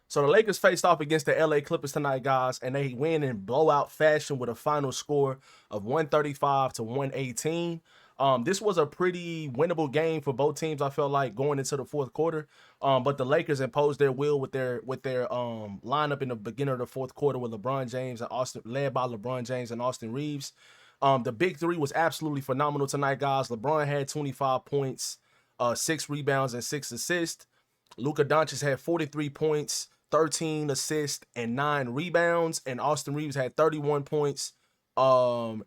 So the Lakers faced off against the LA Clippers tonight, guys, and they win in blowout fashion with a final score of 135 to 118. This was a pretty winnable game for both teams. I felt like going into the fourth quarter, but the Lakers imposed their will with their lineup in the beginning of the fourth quarter with LeBron James and Austin, led by LeBron James and Austin Reaves. The big three was absolutely phenomenal tonight, guys. LeBron had 25 points, 6 rebounds, and 6 assists. Luka Doncic had 43 points, 13 assists, and 9 rebounds. And Austin Reaves had 31 points, 9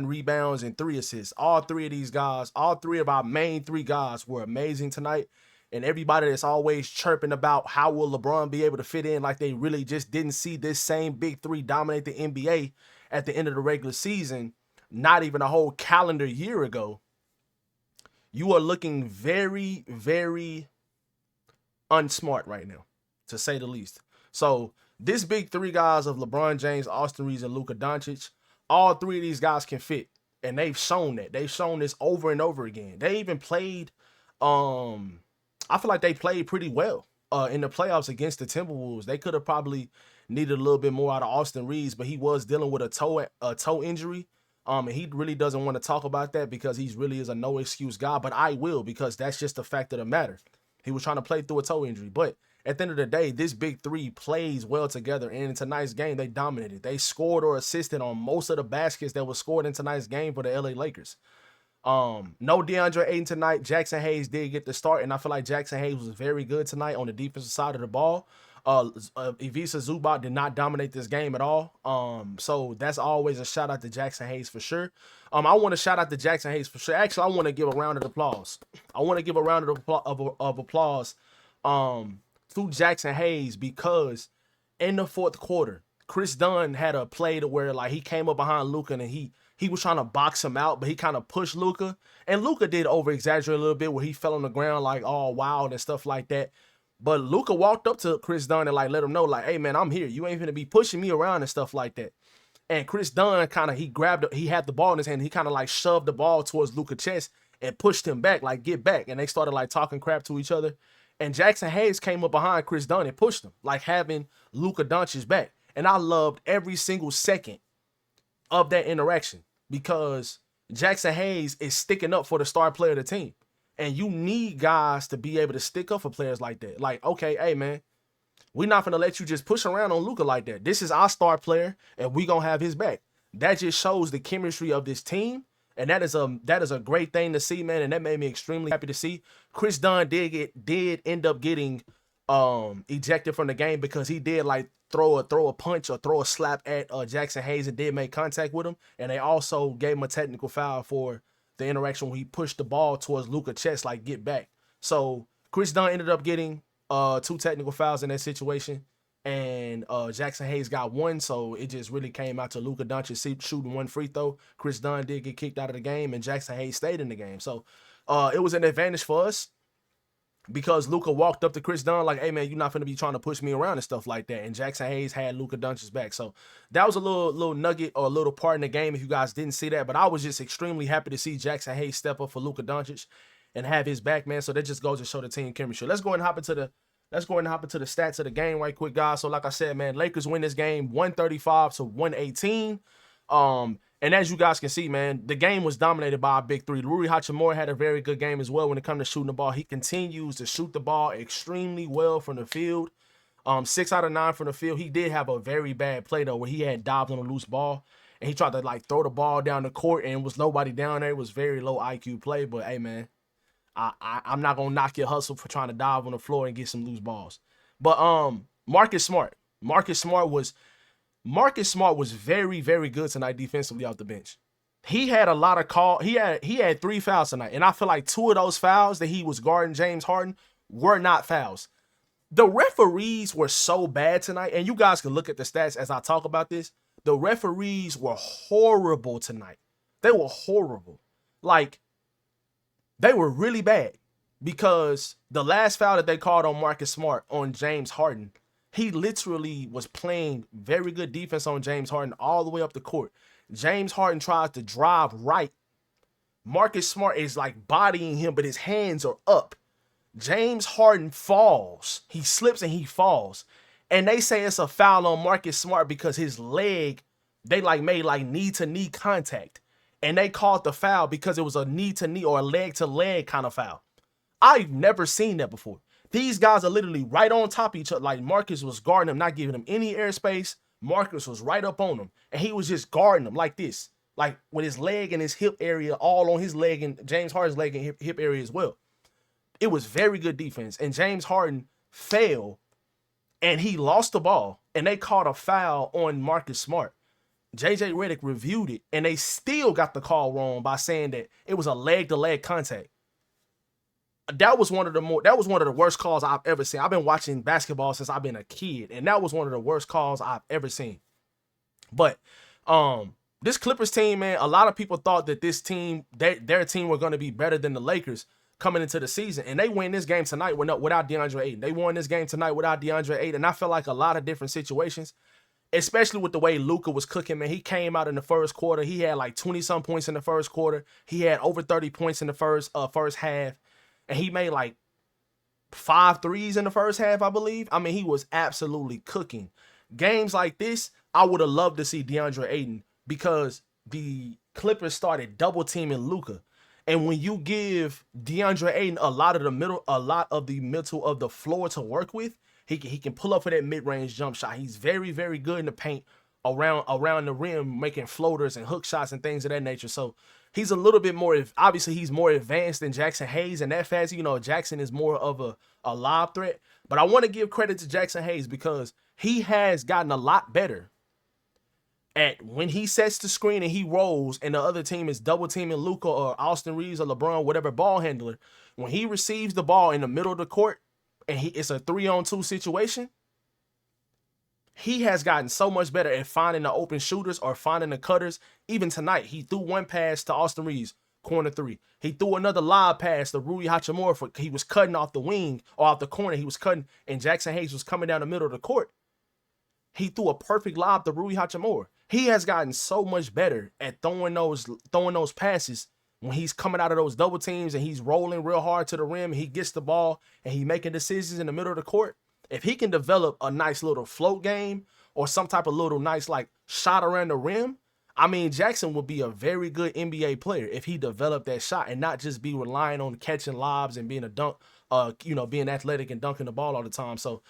rebounds, and 3 assists. All three of these guys, all three of our main three guys were amazing tonight. And everybody that's always chirping about how will LeBron be able to fit in, like they really just didn't see this same big three dominate the NBA at the end of the regular season, not even a whole calendar year ago. You are looking very, very unsmart right now, to say the least. So this big three guys of LeBron James, Austin Reaves, and Luka Doncic, all three of these guys can fit. And they've shown that. They've shown this over and over again. They even played, I feel like they played pretty well in the playoffs against the Timberwolves. They could have probably needed a little bit more out of Austin Reaves, but he was dealing with a toe injury. And he really doesn't want to talk about that because he really is a no excuse guy, but I will, because that's just the fact of the matter. He was trying to play through a toe injury, but at the end of the day, this big three plays well together, and in tonight's game, they dominated. They scored or assisted on most of the baskets that were scored in tonight's game for the LA Lakers. No DeAndre Ayton tonight. Jackson Hayes did get the start, and I feel like Jackson Hayes was very good tonight on the defensive side of the ball. Ivica Zubac did not dominate this game at all. So that's always a shout out to Jackson Hayes for sure. I want to shout out to Jackson Hayes for sure. Actually, I want to give a round of applause. I want to give a round of applause to Jackson Hayes, because in the fourth quarter, Chris Dunn had a play to where like he came up behind Luka and he was trying to box him out, but he kind of pushed Luka, and Luka did over exaggerate a little bit where he fell on the ground like all wild and stuff like that. But Luka walked up to Chris Dunn and like let him know like, hey man, I'm here. You ain't gonna be pushing me around and stuff like that. And Chris Dunn kind of, he had the ball in his hand. He kind of like shoved the ball towards Luka's chest and pushed him back, like get back. And they started like talking crap to each other. And Jackson Hayes came up behind Chris Dunn and pushed him, like having Luka Doncic's back. And I loved every single second of that interaction, because Jackson Hayes is sticking up for the star player of the team. And you need guys to be able to stick up for players like that. Like, okay, hey, man, we're not going to let you just push around on Luka like that. This is our star player, and we're going to have his back. That just shows the chemistry of this team, and that is a great thing to see, man, and that made me extremely happy to see. Chris Dunn did end up getting ejected from the game because he did, like, throw a punch or throw a slap at Jackson Hayes and did make contact with him, and they also gave him a technical foul for the interaction when he pushed the ball towards Luka's chest, like get back. So Chris Dunn ended up getting 2 technical fouls in that situation, and Jackson Hayes got 1. So it just really came out to Luka Doncic shooting 1 free throw. Chris Dunn did get kicked out of the game, and Jackson Hayes stayed in the game. So it was an advantage for us, because Luka walked up to Chris Dunn like, hey, man, you're not going to be trying to push me around and stuff like that. And Jackson Hayes had Luka Doncic's back. So that was a little nugget or a little part in the game if you guys didn't see that. But I was just extremely happy to see Jackson Hayes step up for Luka Doncic and have his back, man. So that just goes to show the team chemistry. Let's go ahead and hop into the stats of the game right quick, guys. So like I said, man, Lakers win this game 135 to 118. And as you guys can see, man, the game was dominated by a big three. Rui Hachimura had a very good game as well when it comes to shooting the ball. He continues to shoot the ball extremely well from the field. 6 out of 9 from the field. He did have a very bad play, though, where he had dived on a loose ball, and he tried to, like, throw the ball down the court, and was nobody down there. It was very low IQ play, but, hey, man, I'm not going to knock your hustle for trying to dive on the floor and get some loose balls. But Marcus Smart was very, very good tonight defensively off the bench. He had a lot of he had 3 fouls tonight, and I feel like 2 of those fouls that he was guarding James Harden were not fouls. The referees were so bad tonight, and you guys can look at the stats as I talk about this. The referees were horrible tonight. They were horrible. Like, they were really bad, because the last foul that they called on Marcus Smart on James Harden, he literally was playing very good defense on James Harden all the way up the court. James Harden tries to drive right. Marcus Smart is like bodying him, but his hands are up. James Harden falls. He slips and he falls. And they say it's a foul on Marcus Smart because his leg, they like made like knee to knee contact. And they called the foul because it was a knee to knee or a leg to leg kind of foul. I've never seen that before. These guys are literally right on top of each other. Like Marcus was guarding him, not giving him any airspace. Marcus was right up on him. And he was just guarding him like this. Like with his leg and his hip area all on his leg and James Harden's leg and hip area as well. It was very good defense. And James Harden fell and he lost the ball. And they called a foul on Marcus Smart. JJ Redick reviewed it and they still got the call wrong by saying that it was a leg-to-leg contact. That was one of the worst calls I've ever seen. I've been watching basketball since I've been a kid, and that was one of the worst calls I've ever seen. But this Clippers team, man, a lot of people thought that this team, their team were going to be better than the Lakers coming into the season, and they win this game tonight without DeAndre Ayton. They won this game tonight without DeAndre Ayton, and I felt like a lot of different situations, especially with the way Luka was cooking, man. He came out in the first quarter. He had like 20-some points in the first quarter. He had over 30 points in the first half. And he made like 5 threes in the first half, I believe. I mean, he was absolutely cooking. Games like this, I would have loved to see DeAndre Ayton because the Clippers started double teaming Luka. And when you give DeAndre Ayton a lot of the middle of the floor to work with, he can pull up for that mid-range jump shot. He's very, very good in the paint around the rim, making floaters and hook shots and things of that nature. So he's a little bit more, obviously he's more advanced than Jackson Hayes and that fast. You know, Jackson is more of a lob threat. But I want to give credit to Jackson Hayes because he has gotten a lot better at when he sets the screen and he rolls and the other team is double teaming Luka or Austin Reaves or LeBron, whatever ball handler. When he receives the ball in the middle of the court and it's a 3-on-2 situation, he has gotten so much better at finding the open shooters or finding the cutters. Even tonight, he threw one pass to Austin Reaves, corner 3. He threw another lob pass to Rui Hachimura. He was cutting off the wing or off the corner. He was cutting, and Jackson Hayes was coming down the middle of the court. He threw a perfect lob to Rui Hachimura. He has gotten so much better at throwing those passes when he's coming out of those double teams and he's rolling real hard to the rim. And he gets the ball and he's making decisions in the middle of the court. If he can develop a nice little float game or some type of little nice like shot around the rim, I mean, Jackson would be a very good NBA player if he developed that shot and not just be relying on catching lobs and being a dunk, being athletic and dunking the ball all the time. So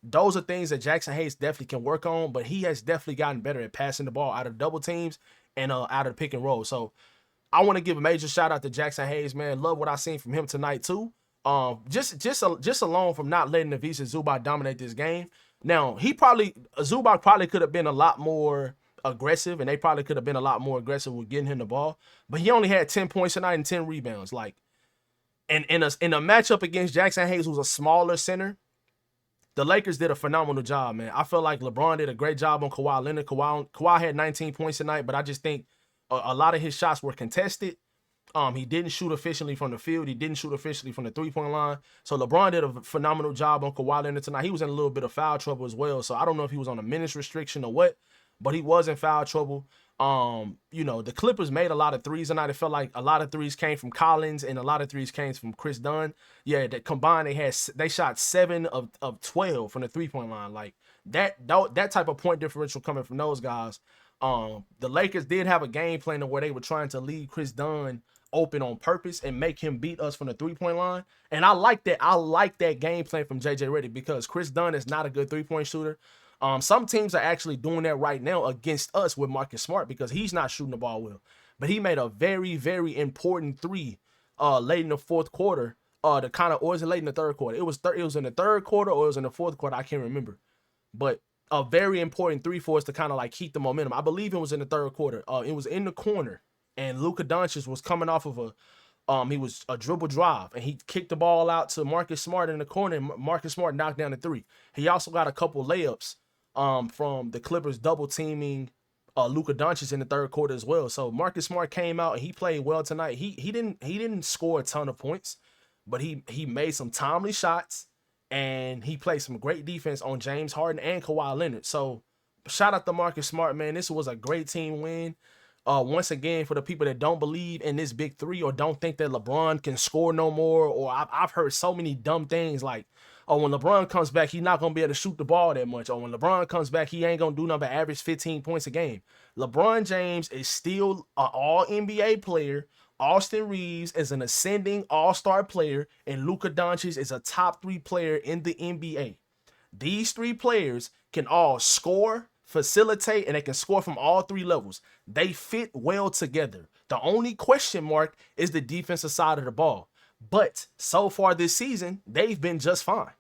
those are things that Jackson Hayes definitely can work on, but he has definitely gotten better at passing the ball out of double teams and out of the pick and roll. So I want to give a major shout out to Jackson Hayes, man. Love what I seen from him tonight too. Just alone from not letting Ivica Zubac dominate this game. Now, Zubac probably could have been a lot more aggressive, and they probably could have been a lot more aggressive with getting him the ball. But he only had 10 points tonight and 10 rebounds. Like, and in a matchup against Jackson Hayes, who's a smaller center, the Lakers did a phenomenal job, man. I feel like LeBron did a great job on Kawhi Leonard. Kawhi had 19 points tonight, but I just think a lot of his shots were contested. He didn't shoot efficiently from the field. He didn't shoot efficiently from the three-point line. So LeBron did a phenomenal job on Kawhi Leonard tonight. He was in a little bit of foul trouble as well. So I don't know if he was on a minutes restriction or what, but he was in foul trouble. The Clippers made a lot of threes tonight. It felt like a lot of threes came from Collins and a lot of threes came from Chris Dunn. Yeah, that combined they shot 7 of 12 from the three-point line. Like that type of point differential coming from those guys. The Lakers did have a game plan where they were trying to leave Chris Dunn open on purpose and make him beat us from the three-point line. And I like that. I like that game plan from JJ Redick because Chris Dunn is not a good three-point shooter. Some teams are actually doing that right now against us with Marcus Smart because he's not shooting the ball well. But he made a very, very important 3 late in the fourth quarter. Or was it late in the third quarter? It was in the third quarter or it was in the fourth quarter. I can't remember. But a very important 3 for us to kind of like keep the momentum. I believe it was in the third quarter. It was in the corner. And Luka Doncic was coming off of a dribble drive, and he kicked the ball out to Marcus Smart in the corner, and Marcus Smart knocked down the 3. He also got a couple layups from the Clippers double teaming Luka Doncic in the third quarter as well. So Marcus Smart came out and he played well tonight. He didn't score a ton of points, but he made some timely shots, and he played some great defense on James Harden and Kawhi Leonard. So shout out to Marcus Smart, man. This was a great team win. Once again, for the people that don't believe in this big 3 or don't think that LeBron can score no more, or I've heard so many dumb things like, Or when LeBron comes back, he's not going to be able to shoot the ball that much. Or when LeBron comes back, he ain't going to do nothing but average 15 points a game. LeBron James is still an all-NBA player. Austin Reaves is an ascending all-star player. And Luka Doncic is a top 3 player in the NBA. These 3 players can all score, facilitate, and they can score from all 3 levels. They fit well together. The only question mark is the defensive side of the ball. But so far this season, they've been just fine.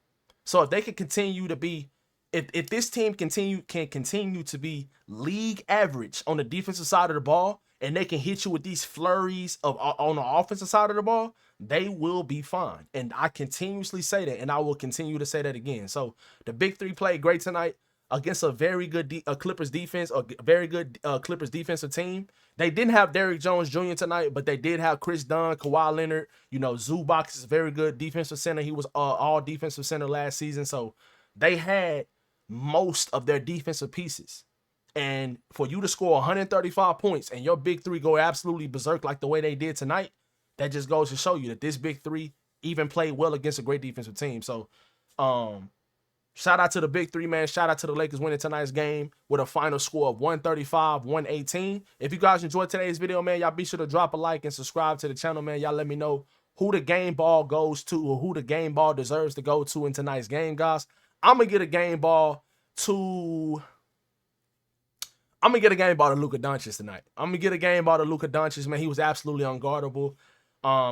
So if they can continue to be, if this team can continue to be league average on the defensive side of the ball, and they can hit you with these flurries of on the offensive side of the ball, they will be fine. And I continuously say that, and I will continue to say that again. So the big 3 played great tonight against a very good Clippers defense, a very good Clippers defensive team. They didn't have Derrick Jones Jr. tonight, but they did have Chris Dunn, Kawhi Leonard. You know, Zubac is a very good defensive center. He was all defensive center last season. So they had most of their defensive pieces. And for you to score 135 points and your big 3 go absolutely berserk like the way they did tonight, that just goes to show you that this big 3 even played well against a great defensive team. So, shout out to the big 3, man. Shout out to the Lakers winning tonight's game with a final score of 135-118. If you guys enjoyed today's video, man, y'all be sure to drop a like and subscribe to the channel, man. Y'all let me know who the game ball goes to or who the game ball deserves to go to in tonight's game, guys. I'm going to get a game ball to Luka Doncic tonight. I'm going to get a game ball to Luka Doncic, man. He was absolutely unguardable.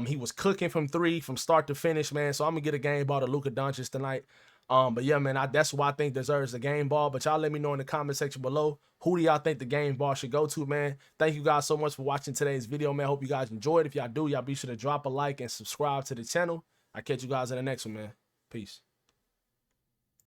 He was cooking from 3 from start to finish, man. So I'm going to get a game ball to Luka Doncic tonight. But yeah, man, that's who I think deserves the game ball. But y'all let me know in the comment section below, who do y'all think the game ball should go to, man? Thank you guys so much for watching today's video, man. Hope you guys enjoyed. If y'all do, y'all be sure to drop a like and subscribe to the channel. I'll catch you guys in the next one, man. Peace.